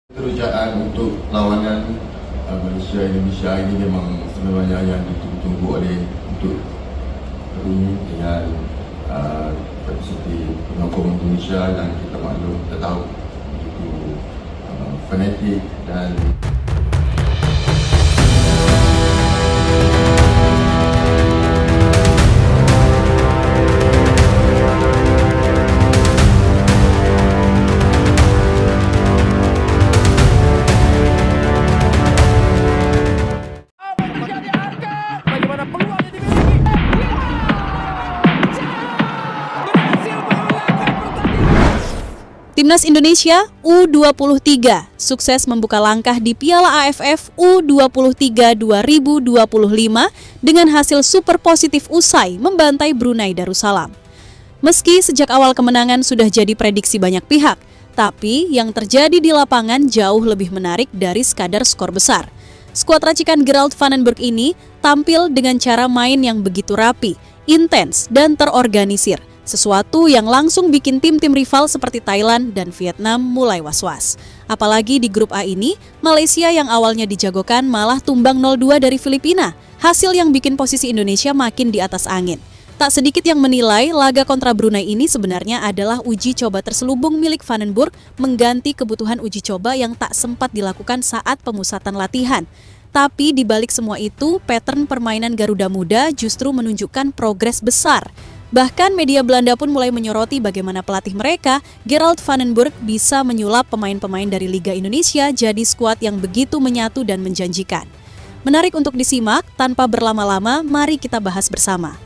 Kerjaan untuk lawanan Malaysia-Indonesia ini memang sebenarnya yang ditunggu oleh untuk ini dengan seperti penyokong Indonesia, dan kita maklum, kita tahu begitu fanatik dan Timnas Indonesia U23 sukses membuka langkah di Piala AFF U23 2025 dengan hasil super positif usai membantai Brunei Darussalam. Meski sejak awal kemenangan sudah jadi prediksi banyak pihak, tapi yang terjadi di lapangan jauh lebih menarik dari sekadar skor besar. Skuad racikan Gerald van den Berg ini tampil dengan cara main yang begitu rapi, intens, dan terorganisir. Sesuatu yang langsung bikin tim-tim rival seperti Thailand dan Vietnam mulai was-was. Apalagi di grup A ini, Malaysia yang awalnya dijagokan malah tumbang 0-2 dari Filipina. Hasil yang bikin posisi Indonesia makin di atas angin. Tak sedikit yang menilai laga kontra Brunei ini sebenarnya adalah uji coba terselubung milik Van den Berg mengganti kebutuhan uji coba yang tak sempat dilakukan saat pemusatan latihan. Tapi di balik semua itu, pattern permainan Garuda Muda justru menunjukkan progres besar. Bahkan media Belanda pun mulai menyoroti bagaimana pelatih mereka, Gerald van den Berg, bisa menyulap pemain-pemain dari Liga Indonesia jadi skuad yang begitu menyatu dan menjanjikan. Menarik untuk disimak, tanpa berlama-lama, mari kita bahas bersama.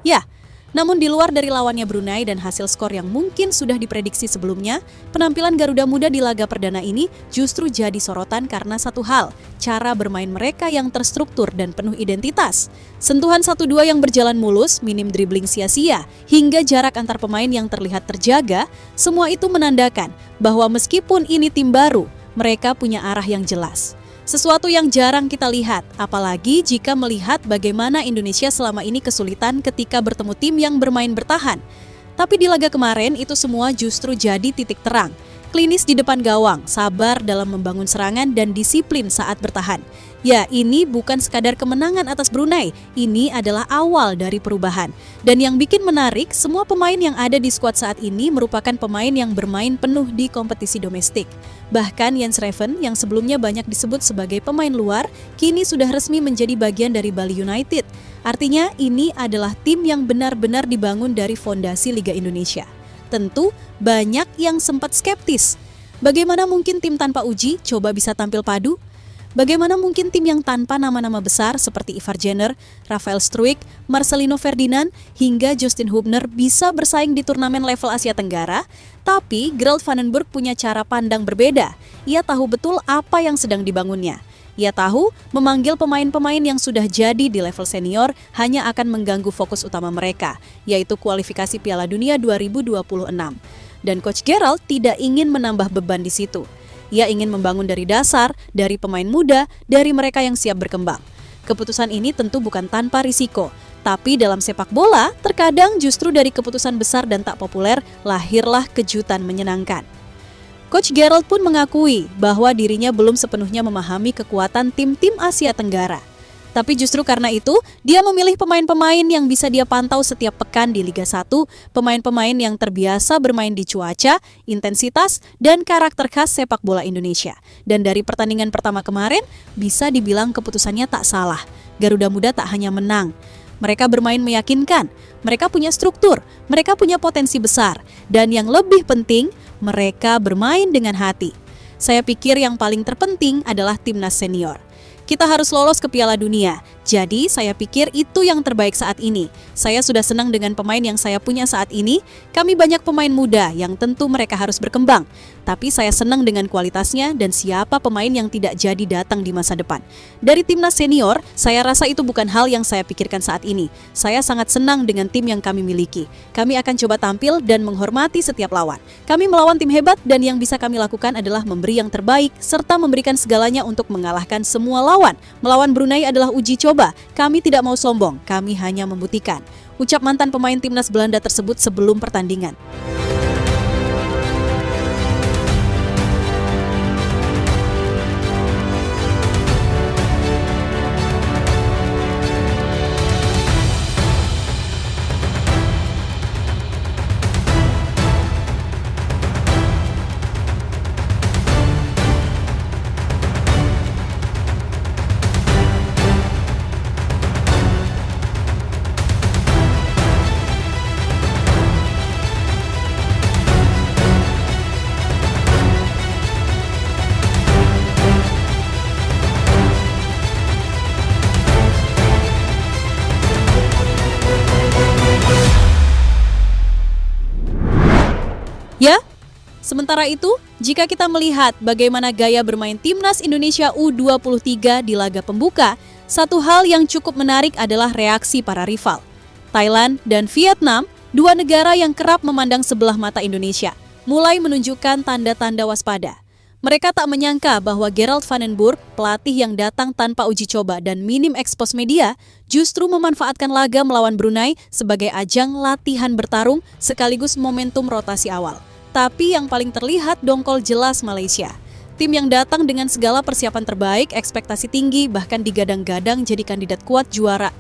Ya, namun di luar dari lawannya Brunei dan hasil skor yang mungkin sudah diprediksi sebelumnya, penampilan Garuda Muda di laga perdana ini justru jadi sorotan karena satu hal, cara bermain mereka yang terstruktur dan penuh identitas. Sentuhan 1-2 yang berjalan mulus, minim dribbling sia-sia, hingga jarak antar pemain yang terlihat terjaga, semua itu menandakan bahwa meskipun ini tim baru, mereka punya arah yang jelas. Sesuatu yang jarang kita lihat, apalagi jika melihat bagaimana Indonesia selama ini kesulitan ketika bertemu tim yang bermain bertahan. Tapi di laga kemarin itu semua justru jadi titik terang. Klinis di depan gawang, sabar dalam membangun serangan dan disiplin saat bertahan. Ya, ini bukan sekadar kemenangan atas Brunei, ini adalah awal dari perubahan. Dan yang bikin menarik, semua pemain yang ada di skuad saat ini merupakan pemain yang bermain penuh di kompetisi domestik. Bahkan Jens Reven yang sebelumnya banyak disebut sebagai pemain luar, kini sudah resmi menjadi bagian dari Bali United. Artinya ini adalah tim yang benar-benar dibangun dari fondasi Liga Indonesia. Tentu banyak yang sempat skeptis. Bagaimana mungkin tim tanpa uji coba bisa tampil padu? Bagaimana mungkin tim yang tanpa nama-nama besar seperti Ivar Jenner, Rafael Struijk, Marcelino Ferdinand, hingga Justin Hubner bisa bersaing di turnamen level Asia Tenggara? Tapi Gerald van den Berg punya cara pandang berbeda. Ia tahu betul apa yang sedang dibangunnya. Ia tahu memanggil pemain-pemain yang sudah jadi di level senior hanya akan mengganggu fokus utama mereka, yaitu kualifikasi Piala Dunia 2026. Dan Coach Gerald tidak ingin menambah beban di situ. Ia ingin membangun dari dasar, dari pemain muda, dari mereka yang siap berkembang. Keputusan ini tentu bukan tanpa risiko, tapi dalam sepak bola, terkadang justru dari keputusan besar dan tak populer, lahirlah kejutan menyenangkan. Coach Gerald pun mengakui bahwa dirinya belum sepenuhnya memahami kekuatan tim-tim Asia Tenggara. Tapi justru karena itu, dia memilih pemain-pemain yang bisa dia pantau setiap pekan di Liga 1, pemain-pemain yang terbiasa bermain di cuaca, intensitas, dan karakter khas sepak bola Indonesia. Dan dari pertandingan pertama kemarin, bisa dibilang keputusannya tak salah. Garuda Muda tak hanya menang. Mereka bermain meyakinkan, mereka punya struktur, mereka punya potensi besar, dan yang lebih penting, mereka bermain dengan hati. Saya pikir yang paling terpenting adalah timnas senior. Kita harus lolos ke Piala Dunia. Jadi, saya pikir itu yang terbaik saat ini. Saya sudah senang dengan pemain yang saya punya saat ini. Kami banyak pemain muda yang tentu mereka harus berkembang. Tapi saya senang dengan kualitasnya dan siapa pemain yang tidak jadi datang di masa depan. Dari timnas senior, saya rasa itu bukan hal yang saya pikirkan saat ini. Saya sangat senang dengan tim yang kami miliki. Kami akan coba tampil dan menghormati setiap lawan. Kami melawan tim hebat dan yang bisa kami lakukan adalah memberi yang terbaik serta memberikan segalanya untuk mengalahkan semua lawan. Melawan Brunei adalah uji coba. Kami tidak mau sombong, kami hanya membuktikan. Ucap mantan pemain timnas Belanda tersebut sebelum pertandingan. Ya, sementara itu, jika kita melihat bagaimana gaya bermain timnas Indonesia U23 di laga pembuka, satu hal yang cukup menarik adalah reaksi para rival. Thailand dan Vietnam, dua negara yang kerap memandang sebelah mata Indonesia, mulai menunjukkan tanda-tanda waspada. Mereka tak menyangka bahwa Gerald van den Burg, pelatih yang datang tanpa uji coba dan minim ekspos media, justru memanfaatkan laga melawan Brunei sebagai ajang latihan bertarung sekaligus momentum rotasi awal. Tapi yang paling terlihat dongkol jelas Malaysia. Tim yang datang dengan segala persiapan terbaik, ekspektasi tinggi, bahkan digadang-gadang jadi kandidat kuat juara.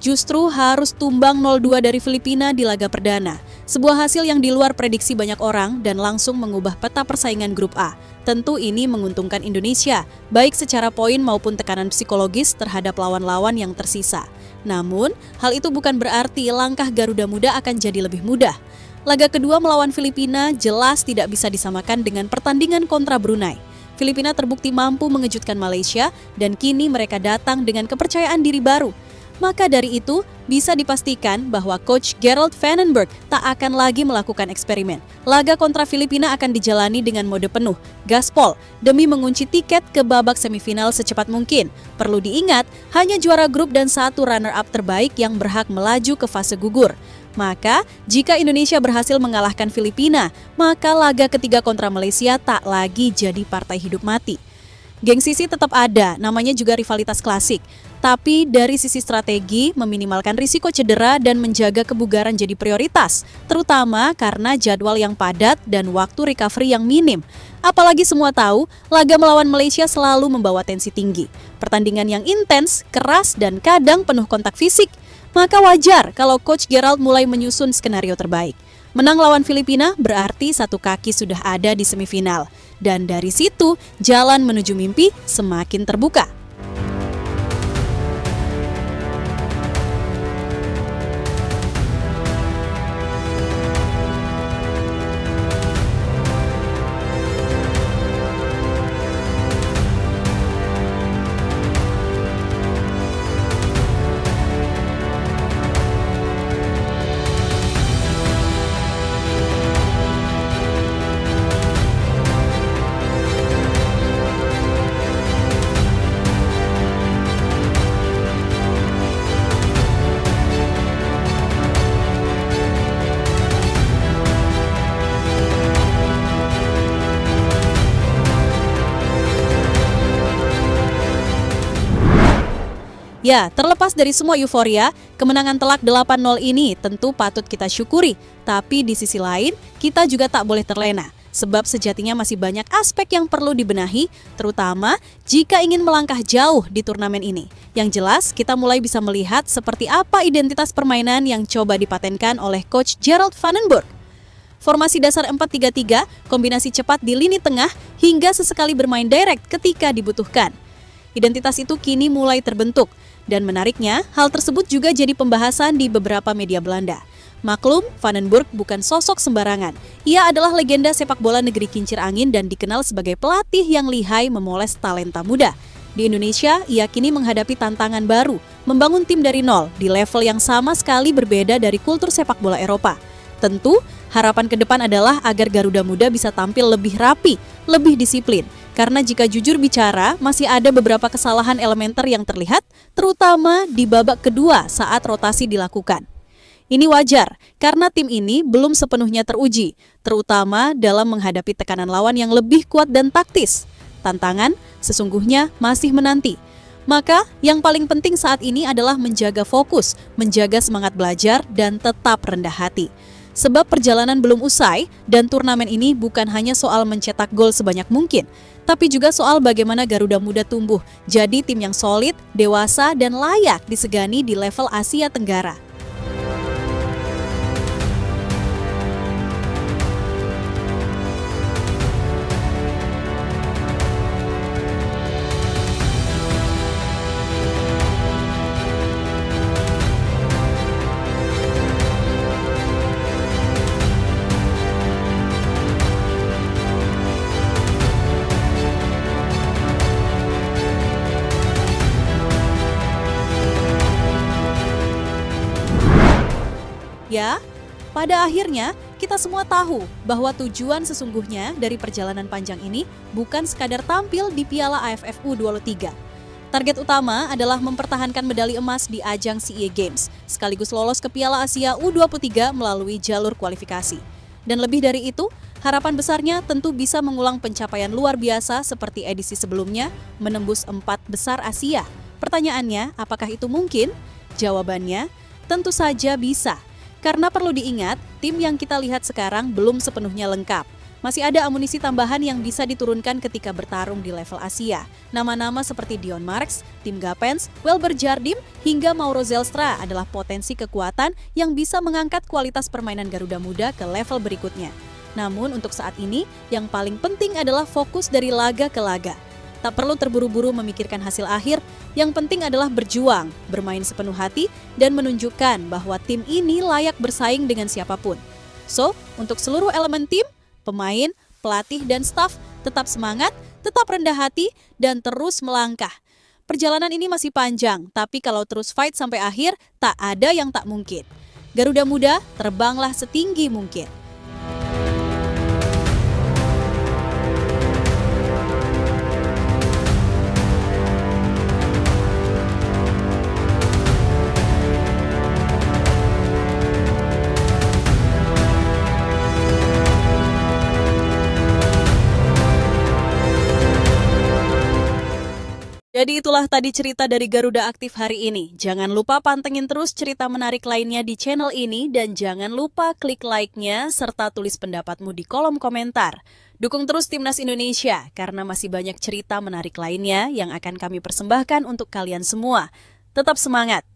Justru harus tumbang 0-2 dari Filipina di laga perdana. Sebuah hasil yang di luar prediksi banyak orang dan langsung mengubah peta persaingan grup A. Tentu ini menguntungkan Indonesia, baik secara poin maupun tekanan psikologis terhadap lawan-lawan yang tersisa. Namun, hal itu bukan berarti langkah Garuda Muda akan jadi lebih mudah. Laga kedua melawan Filipina jelas tidak bisa disamakan dengan pertandingan kontra Brunei. Filipina terbukti mampu mengejutkan Malaysia dan kini mereka datang dengan kepercayaan diri baru. Maka dari itu, bisa dipastikan bahwa Coach Gerald van den Burg tak akan lagi melakukan eksperimen. Laga kontra Filipina akan dijalani dengan mode penuh, gaspol, demi mengunci tiket ke babak semifinal secepat mungkin. Perlu diingat, hanya juara grup dan satu runner-up terbaik yang berhak melaju ke fase gugur. Maka, jika Indonesia berhasil mengalahkan Filipina, maka laga ketiga kontra Malaysia tak lagi jadi partai hidup mati. Gengsi sih tetap ada, namanya juga rivalitas klasik. Tapi dari sisi strategi, meminimalkan risiko cedera dan menjaga kebugaran jadi prioritas, terutama karena jadwal yang padat dan waktu recovery yang minim. Apalagi semua tahu, laga melawan Malaysia selalu membawa tensi tinggi. Pertandingan yang intens, keras, dan kadang penuh kontak fisik. Maka wajar kalau Coach Gerald mulai menyusun skenario terbaik. Menang lawan Filipina berarti satu kaki sudah ada di semifinal. Dan dari situ, jalan menuju mimpi semakin terbuka. Ya, terlepas dari semua euforia, kemenangan telak 8-0 ini tentu patut kita syukuri. Tapi di sisi lain, kita juga tak boleh terlena. Sebab sejatinya masih banyak aspek yang perlu dibenahi, terutama jika ingin melangkah jauh di turnamen ini. Yang jelas, kita mulai bisa melihat seperti apa identitas permainan yang coba dipatenkan oleh Coach Gerald van den Burg. Formasi dasar 4-3-3, kombinasi cepat di lini tengah, hingga sesekali bermain direct ketika dibutuhkan. Identitas itu kini mulai terbentuk. Dan menariknya, hal tersebut juga jadi pembahasan di beberapa media Belanda. Maklum, Van den Burg bukan sosok sembarangan. Ia adalah legenda sepak bola negeri kincir angin dan dikenal sebagai pelatih yang lihai memoles talenta muda. Di Indonesia, ia kini menghadapi tantangan baru, membangun tim dari nol di level yang sama sekali berbeda dari kultur sepak bola Eropa. Tentu, harapan ke depan adalah agar Garuda Muda bisa tampil lebih rapi, lebih disiplin. Karena jika jujur bicara, masih ada beberapa kesalahan elementer yang terlihat, terutama di babak kedua saat rotasi dilakukan. Ini wajar, karena tim ini belum sepenuhnya teruji, terutama dalam menghadapi tekanan lawan yang lebih kuat dan taktis. Tantangan sesungguhnya masih menanti. Maka, yang paling penting saat ini adalah menjaga fokus, menjaga semangat belajar, dan tetap rendah hati. Sebab perjalanan belum usai dan turnamen ini bukan hanya soal mencetak gol sebanyak mungkin, tapi juga soal bagaimana Garuda Muda tumbuh jadi tim yang solid, dewasa, dan layak disegani di level Asia Tenggara. Ya, pada akhirnya kita semua tahu bahwa tujuan sesungguhnya dari perjalanan panjang ini bukan sekadar tampil di Piala AFF U23. Target utama adalah mempertahankan medali emas di ajang SEA Games, sekaligus lolos ke Piala Asia U23 melalui jalur kualifikasi. Dan lebih dari itu, harapan besarnya tentu bisa mengulang pencapaian luar biasa seperti edisi sebelumnya, menembus 4 besar Asia. Pertanyaannya, apakah itu mungkin? Jawabannya, tentu saja bisa. Karena perlu diingat, tim yang kita lihat sekarang belum sepenuhnya lengkap. Masih ada amunisi tambahan yang bisa diturunkan ketika bertarung di level Asia. Nama-nama seperti Dion Marks, Tim Gapens, Welber Jardim, hingga Mauro Zelstra adalah potensi kekuatan yang bisa mengangkat kualitas permainan Garuda Muda ke level berikutnya. Namun untuk saat ini, yang paling penting adalah fokus dari laga ke laga. Tak perlu terburu-buru memikirkan hasil akhir, yang penting adalah berjuang, bermain sepenuh hati, dan menunjukkan bahwa tim ini layak bersaing dengan siapapun. So, untuk seluruh elemen tim, pemain, pelatih, dan staf, tetap semangat, tetap rendah hati, dan terus melangkah. Perjalanan ini masih panjang, tapi kalau terus fight sampai akhir, tak ada yang tak mungkin. Garuda Muda, terbanglah setinggi mungkin. Jadi itulah tadi cerita dari Garuda Aktif hari ini. Jangan lupa pantengin terus cerita menarik lainnya di channel ini dan jangan lupa klik like-nya serta tulis pendapatmu di kolom komentar. Dukung terus Timnas Indonesia karena masih banyak cerita menarik lainnya yang akan kami persembahkan untuk kalian semua. Tetap semangat!